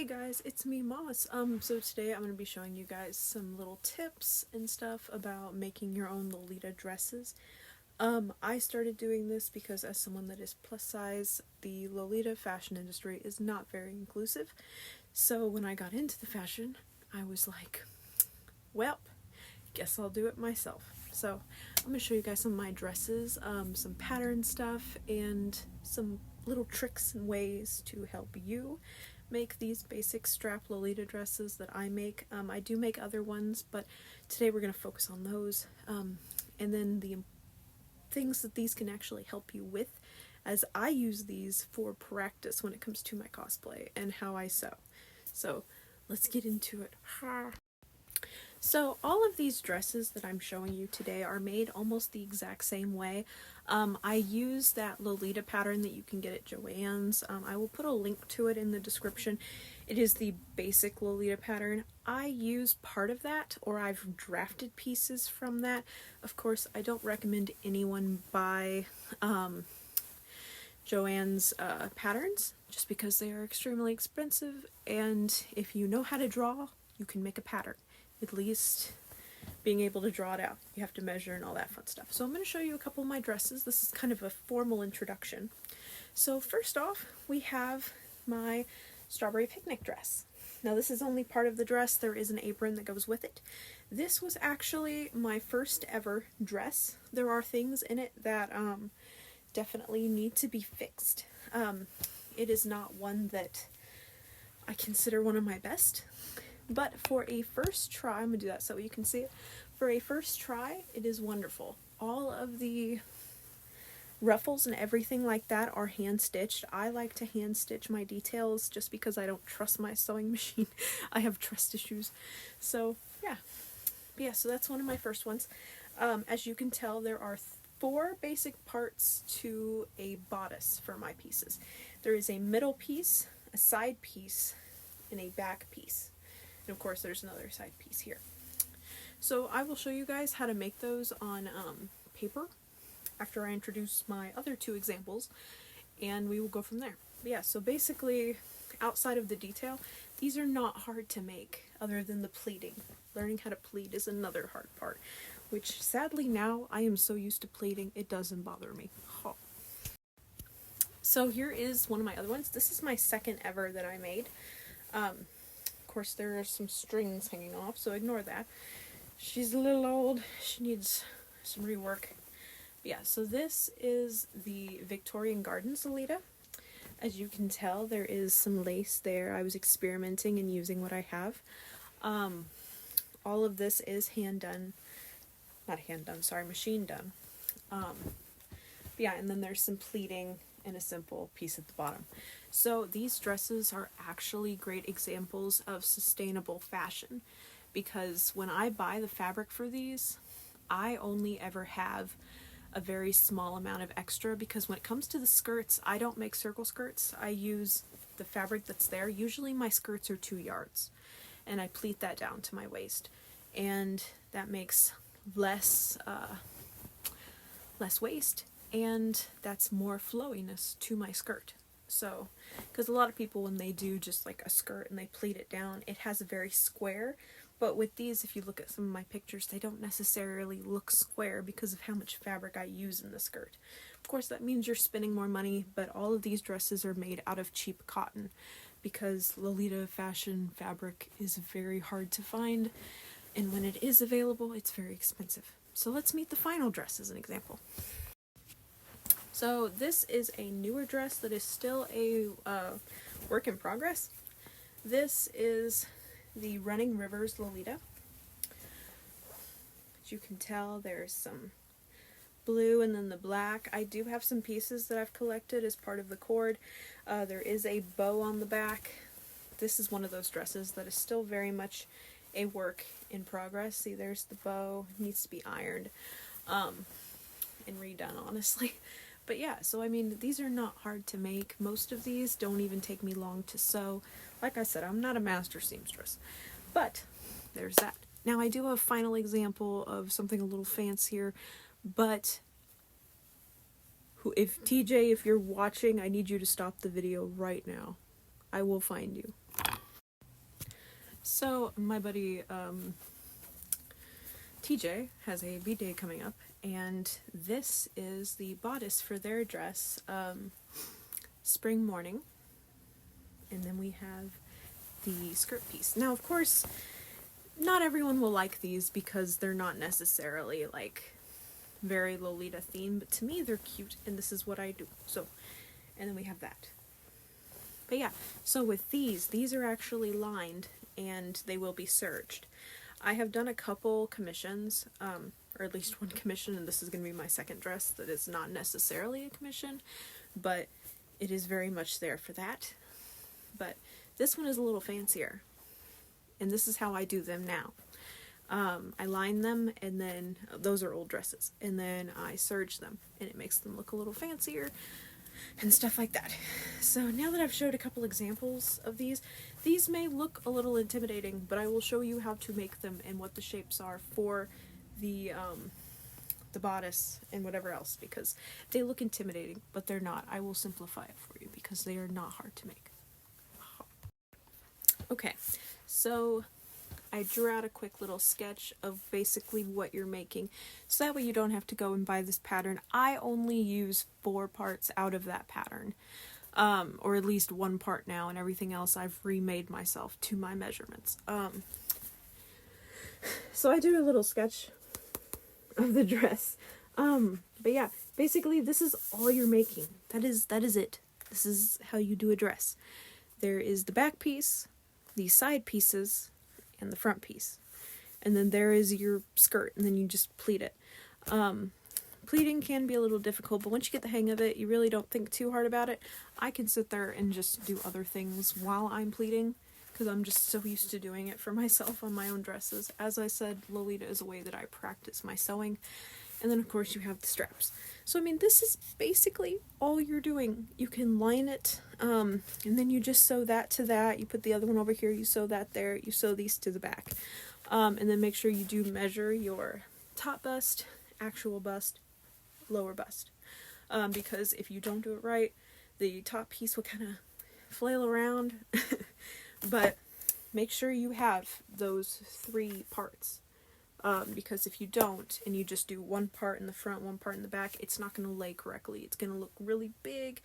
Hey guys, it's me, Moss. So today I'm going to be showing you guys some little tips and stuff about making your own Lolita dresses. I started doing this because as someone that is plus size, the Lolita fashion industry is not very inclusive. So when I got into the fashion, I was like, well, guess I'll do it myself. So I'm going to show you guys some of my dresses, some pattern stuff, and some little tricks and ways to help you make these basic strap Lolita dresses that I make. I do make other ones, but today we're going to focus on those. And then the things that these can actually help you with, as I use these for practice when it comes to my cosplay and how I sew. So let's get into it. So all of these dresses that I'm showing you today are made almost the exact same way. I use that Lolita pattern that you can get at Joann's. I will put a link to it in the description. It is the basic Lolita pattern. I use part of that, or I've drafted pieces from that. Of course, I don't recommend anyone buy Joann's patterns, just because they are extremely expensive, and if you know how to draw, you can make a pattern. At least being able to draw it out. You have to measure and all that fun stuff. So I'm going to show you a couple of my dresses. This is kind of a formal introduction. So first off, we have my strawberry picnic dress. Now this is only part of the dress. There is an apron that goes with it. This was actually my first ever dress. There are things in it that definitely need to be fixed. It is not one that I consider one of my best. But for a first try, I'm going to do that so you can see it. For a first try, it is wonderful. All of the ruffles and everything like that are hand stitched. I like to hand stitch my details just because I don't trust my sewing machine. I have trust issues. So yeah, so that's one of my first ones. As you can tell, there are 4 basic parts to a bodice for my pieces. There is a middle piece, a side piece, and a back piece. And of course there's another side piece here. So I will show you guys how to make those on paper after I introduce my other 2 examples, and we will go from there. But yeah, so basically outside of the detail, these are not hard to make other than the pleating. Learning how to pleat is another hard part, which sadly now I am so used to pleating it doesn't bother me. Oh. So here is one of my other ones. This is my second ever that I made. Of course, there are some strings hanging off, so ignore that. She's a little old. She needs some rework. But yeah, so this is the Victorian Gardens Lolita. As you can tell, there is some lace there. I was experimenting and using what I have. All of this is machine done. Yeah, and then there's some pleating and a simple piece at the bottom. So these dresses are actually great examples of sustainable fashion, because when I buy the fabric for these, I only ever have a very small amount of extra, because when it comes to the skirts, I don't make circle skirts. I use the fabric that's there. Usually my skirts are 2 yards, and I pleat that down to my waist, and that makes less waist, and that's more flowiness to my skirt. So, because a lot of people, when they do just like a skirt and they pleat it down, it has a very square, but with these, if you look at some of my pictures, they don't necessarily look square because of how much fabric I use in the skirt. Of course, that means you're spending more money, but all of these dresses are made out of cheap cotton, because LolitaFashion fabric is very hard to find, and when it is available, it's very expensive. So let's meet the final dress as an example. So this is a newer dress that is still a work in progress. This is the Running Rivers Lolita. As you can tell, there's some blue and then the black. I do have some pieces that I've collected as part of the cord. There is a bow on the back. This is one of those dresses that is still very much a work in progress. See, there's the bow. It needs to be ironed and redone, honestly. But yeah, so I mean, these are not hard to make. Most of these don't even take me long to sew. Like I said, I'm not a master seamstress. But there's that. Now I do have a final example of something a little fancier, but if TJ, if you're watching, I need you to stop the video right now. I will find you. So my buddy TJ has a B-Day coming up, and this is the bodice for their dress, spring morning, and then we have the skirt piece. Now, of course, not everyone will like these because they're not necessarily like very Lolita themed, but to me they're cute, and this is what I do. So, and then we have that. But yeah, so with these are actually lined and they will be serged. I have done a couple commissions, or at least one commission, and this is going to be my second dress that is not necessarily a commission, but it is very much there for that. But this one is a little fancier, and this is how I do them now. I line them, and then those are old dresses, and then I serge them, and it makes them look a little fancier and stuff like that. So now that I've showed a couple examples of these may look a little intimidating, but I will show you how to make them and what the shapes are for the bodice and whatever else, because they look intimidating, but they're not. I will simplify it for you because they are not hard to make. Okay, so I drew out a quick little sketch of basically what you're making, so that way you don't have to go and buy this pattern. I only use 4 parts out of that pattern, or at least 1 part now, and everything else I've remade myself to my measurements. So I do a little sketch of the dress, but yeah, basically this is all you're making. That is it. This is how you do a dress. There is the back piece, the side pieces, and the front piece, and then there is your skirt, and then you just pleat it. Pleating can be a little difficult, but once you get the hang of it, you really don't think too hard about it. I can sit there and just do other things while I'm pleating, because I'm just so used to doing it for myself on my own dresses. As I said, Lolita is a way that I practice my sewing. And then of course you have the straps. So I mean, this is basically all you're doing. You can line it, and then you just sew that to that. You put the other one over here, you sew that there, you sew these to the back. And then make sure you do measure your top bust, actual bust, lower bust. Because if you don't do it right, the top piece will kind of flail around. But make sure you have those 3 parts. Because if you don't, and you just do 1 part in the front, 1 part in the back, it's not going to lay correctly. It's going to look really big.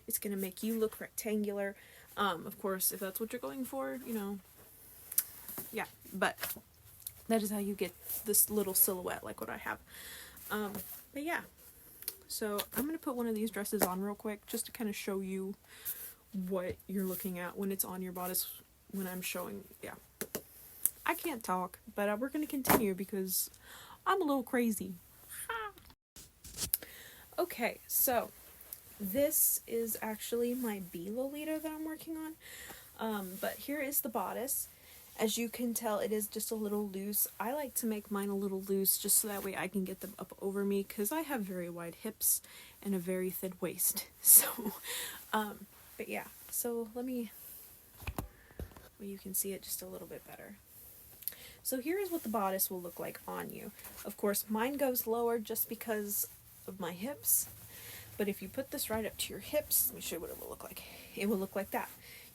It's going to make you look rectangular. Of course, if that's what you're going for, you know, yeah, but that is how you get this little silhouette like what I have. But yeah, so I'm going to put one of these dresses on real quick just to kind of show you what you're looking at when it's on your bodice, when I'm showing, yeah. I can't talk, but we're going to continue because I'm a little crazy. Okay, so this is actually my B Lolita that I'm working on. But here is the bodice. As you can tell, it is just a little loose. I like to make mine a little loose just so that way I can get them up over me, because I have very wide hips and a very thin waist. So, but yeah, so let me, well, you can see it just a little bit better. So here is what the bodice will look like on you. Of course, mine goes lower just because of my hips. But if you put this right up to your hips, let me show you what it will look like. It will look like that.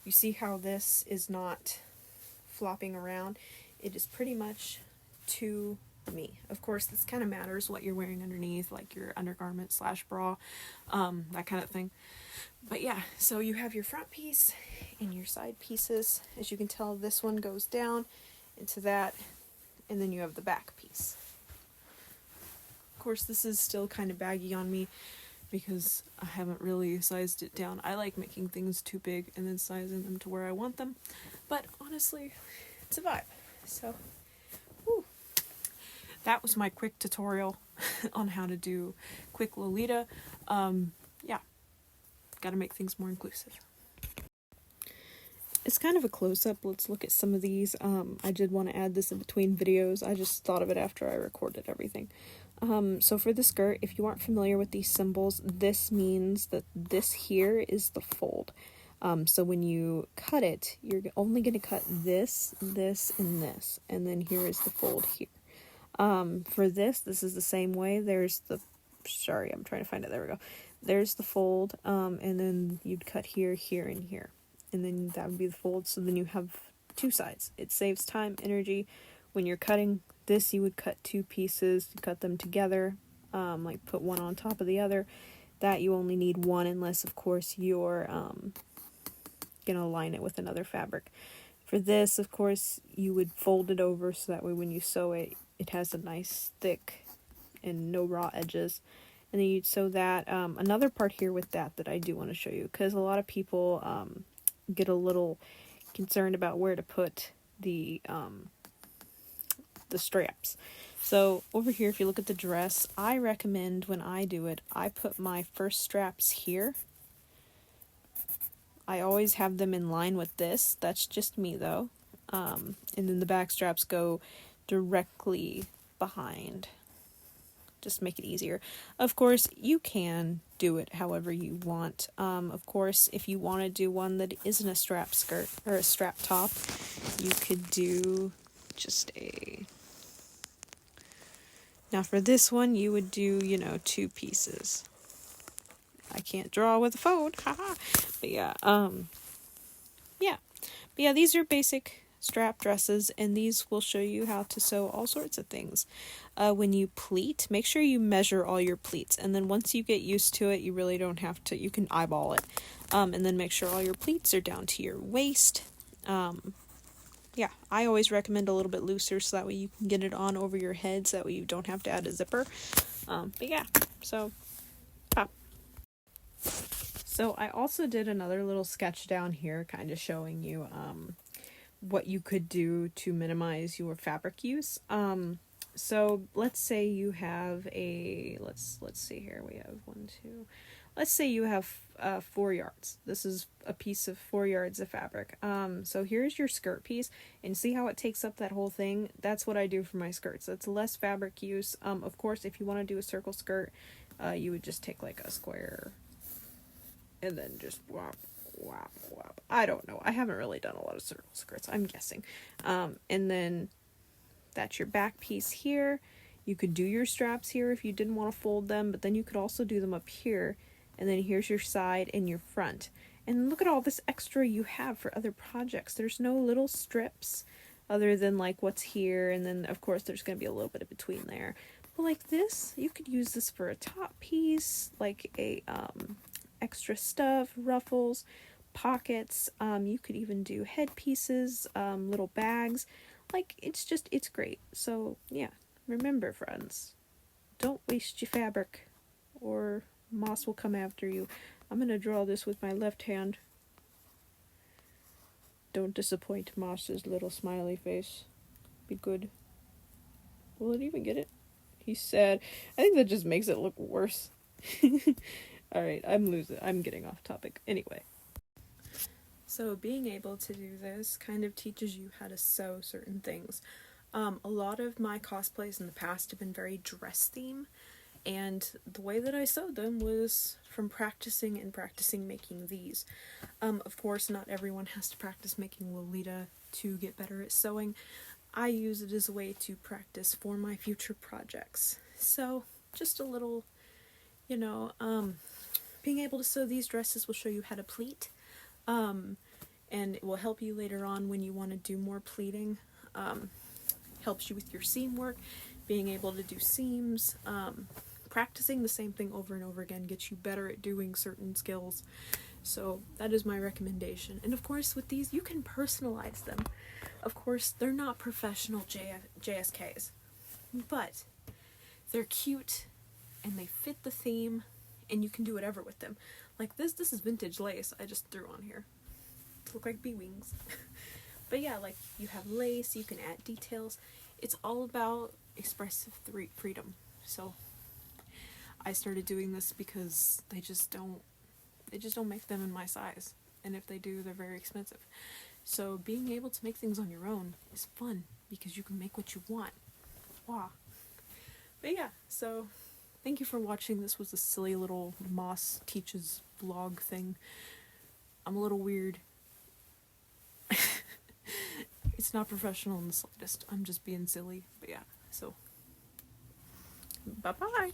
You see how this is not flopping around? It is pretty much to me. Of course, this kind of matters what you're wearing underneath, like your undergarment / bra, that kind of thing. But yeah, so you have your front piece and your side pieces. As you can tell, this one goes down into that, and then you have the back piece. Of course, this is still kind of baggy on me because I haven't really sized it down. I like making things too big and then sizing them to where I want them, but honestly, it's a vibe. So, whew. That was my quick tutorial on how to do quick Lolita. Yeah, gotta make things more inclusive. It's kind of a close-up. Let's look at some of these. I did want to add this in between videos. I just thought of it after I recorded everything. So for the skirt, if you aren't familiar with these symbols, this means that this here is the fold. So when you cut it, you're only going to cut this, this, and this. And then here is the fold here. For this is the same way. There's the, sorry, I'm trying to find it. There we go. There's the fold. And then you'd cut here, here, and here. And then that would be the fold. So then you have two sides. It saves time, energy. When you're cutting this, you would cut two pieces, cut them together, like put one on top of the other. That you only need one, unless of course you're gonna line it with another fabric. For this, of course, you would fold it over so that way when you sew it, it has a nice thick and no raw edges. And then you'd sew that. Another part here with that I do want to show you, because a lot of people get a little concerned about where to put the straps. So over here, if you look at the dress, I recommend when I do it, I put my first straps here. I always have them in line with this. That's just me though. And then the back straps go directly behind. Just make it easier. Of course, you can do it however you want. Of course, if you want to do one that isn't a strap skirt or a strap top, you could do just a... Now for this one, you would do, two pieces. I can't draw with a phone, haha. But yeah, yeah. But yeah, these are basic strap dresses, and these will show you how to sew all sorts of things. When you pleat, make sure you measure all your pleats, and then once you get used to it, you really don't have to, you can eyeball it. And then make sure all your pleats are down to your waist. Yeah, I always recommend a little bit looser so that way you can get it on over your head, so that way you don't have to add a zipper. But yeah, so pop. So I also did another little sketch down here, kind of showing you what you could do to minimize your fabric use. So let's say you have a, let's see here, we have let's say you have 4 yards. This is a piece of 4 yards of fabric. So here's your skirt piece, and see how it takes up that whole thing? That's what I do for my skirts. That's less fabric use. Of course, if you want to do a circle skirt, you would just take like a square and then just whop, whop, whop. I don't know. I haven't really done a lot of circle skirts. I'm guessing. And then that's your back piece here. You could do your straps here if you didn't want to fold them, but then you could also do them up here. And then here's your side and your front. And look at all this extra you have for other projects. There's no little strips other than like what's here. And then of course there's going to be a little bit in between there. But like this, you could use this for a top piece, like a extra stuff, ruffles, pockets. You could even do headpieces, little bags. Like, it's great. So yeah, remember friends, don't waste your fabric or Moss will come after you. I'm gonna draw this with my left hand. Don't disappoint Moss's little smiley face. Be good. Will it even get it? He's sad. I think that just makes it look worse. Alright, I'm getting off topic. Anyway. So being able to do this kind of teaches you how to sew certain things. A lot of my cosplays in the past have been very dress theme, and the way that I sewed them was from practicing making these. Of course, not everyone has to practice making Lolita to get better at sewing. I use it as a way to practice for my future projects. So, just a little, being able to sew these dresses will show you how to pleat. And it will help you later on when you want to do more pleating. Helps you with your seam work, being able to do seams. Practicing the same thing over and over again gets you better at doing certain skills. So that is my recommendation. And of course with these you can personalize them. Of course they're not professional JSKs, but they're cute and they fit the theme and you can do whatever with them. Like this is vintage lace I just threw on here. Look like bee wings. But yeah, like you have lace, you can add details. It's all about expressive freedom. So I started doing this because they just don't make them in my size. And if they do, they're very expensive. So being able to make things on your own is fun because you can make what you want. Wow. But yeah, so thank you for watching. This was a silly little Moss Teaches vlog thing. I'm a little weird. It's not professional in the slightest. I'm just being silly. But yeah, so bye-bye.